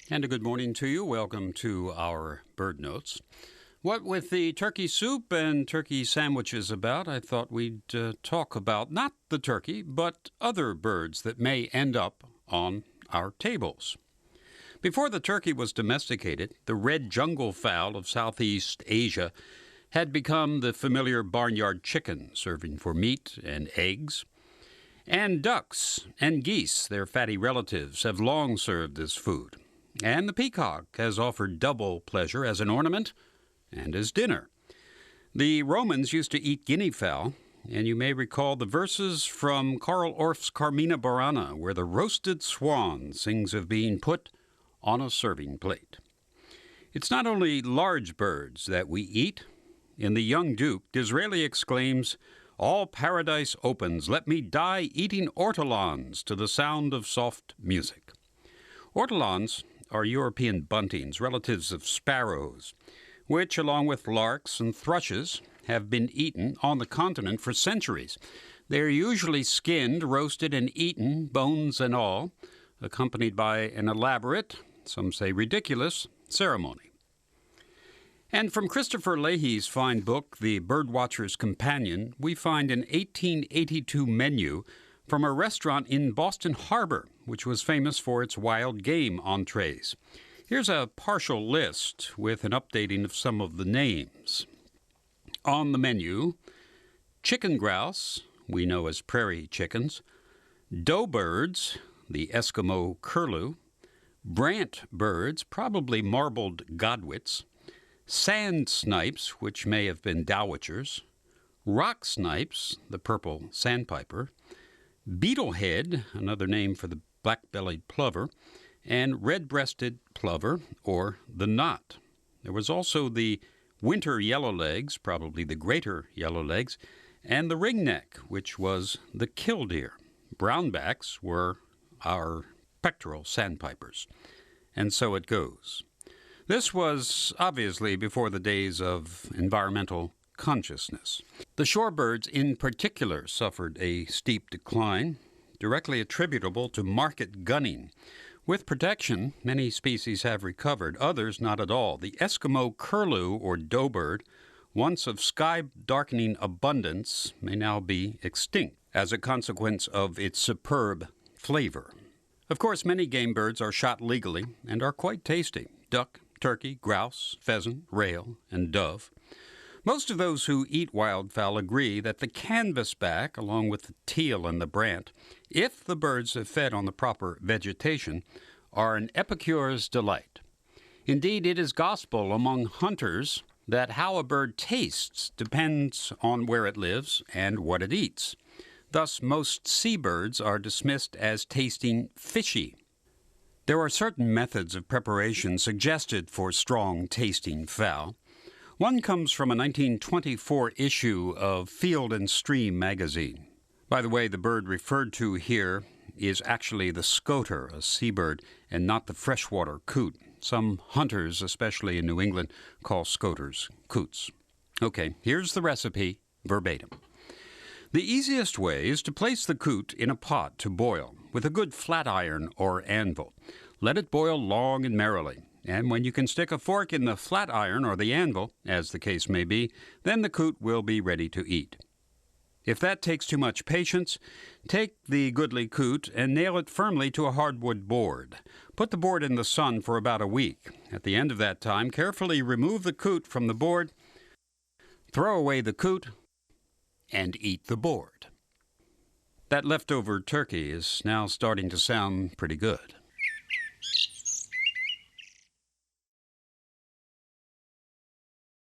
And a good morning to you. Welcome to our Bird Notes. What with the turkey soup and turkey sandwiches about, I thought we'd talk about not the turkey, but other birds that may end up on our tables. Before the turkey was domesticated, the red jungle fowl of Southeast Asia had become the familiar barnyard chicken, serving for meat and eggs. And ducks and geese, their fatty relatives, have long served as food. And the peacock has offered double pleasure as an ornament and as dinner. The Romans used to eat guinea fowl, and you may recall the verses from Karl Orff's Carmina Burana, where the roasted swan sings of being put on a serving plate. It's not only large birds that we eat. In The Young Duke, Disraeli exclaims, "All paradise opens, let me die eating ortolans to the sound of soft music." Ortolans are European buntings, relatives of sparrows, which, along with larks and thrushes, have been eaten on the continent for centuries. They are usually skinned, roasted, and eaten, bones and all, accompanied by an elaborate, some say ridiculous, ceremony. And from Christopher Leahy's fine book, The Birdwatcher's Companion, we find an 1882 menu from a restaurant in Boston Harbor, which was famous for its wild game entrees. Here's a partial list with an updating of some of the names. On the menu, chicken grouse, we know as prairie chickens, doe birds, the Eskimo curlew, brant birds, probably marbled godwits, sand snipes, which may have been dowitchers, rock snipes, the purple sandpiper, beetlehead, another name for the black-bellied plover, and red-breasted plover, or the knot. There was also the winter yellowlegs, probably the greater yellowlegs, and the ringneck, which was the killdeer. Brownbacks were our pectoral sandpipers. And so it goes. This was obviously before the days of environmental consciousness. The shorebirds in particular suffered a steep decline, directly attributable to market gunning. With protection, many species have recovered, others not at all. The Eskimo curlew, or doe bird, once of sky-darkening abundance, may now be extinct as a consequence of its superb flavor. Of course, many game birds are shot legally and are quite tasty. Duck, turkey, grouse, pheasant, rail, and dove. Most of those who eat wildfowl agree that the canvasback, along with the teal and the brant, if the birds have fed on the proper vegetation, are an epicure's delight. Indeed, it is gospel among hunters that how a bird tastes depends on where it lives and what it eats. Thus, most seabirds are dismissed as tasting fishy. There are certain methods of preparation suggested for strong-tasting fowl. One comes from a 1924 issue of Field and Stream magazine. By the way, the bird referred to here is actually the scoter, a seabird, and not the freshwater coot. Some hunters, especially in New England, call scoters coots. Okay, here's the recipe verbatim. The easiest way is to place the coot in a pot to boil with a good flat iron or anvil. Let it boil long and merrily. And when you can stick a fork in the flat iron or the anvil, as the case may be, then the coot will be ready to eat. If that takes too much patience, take the goodly coot and nail it firmly to a hardwood board. Put the board in the sun for about a week. At the end of that time, carefully remove the coot from the board, throw away the coot, and eat the board. That leftover turkey is now starting to sound pretty good.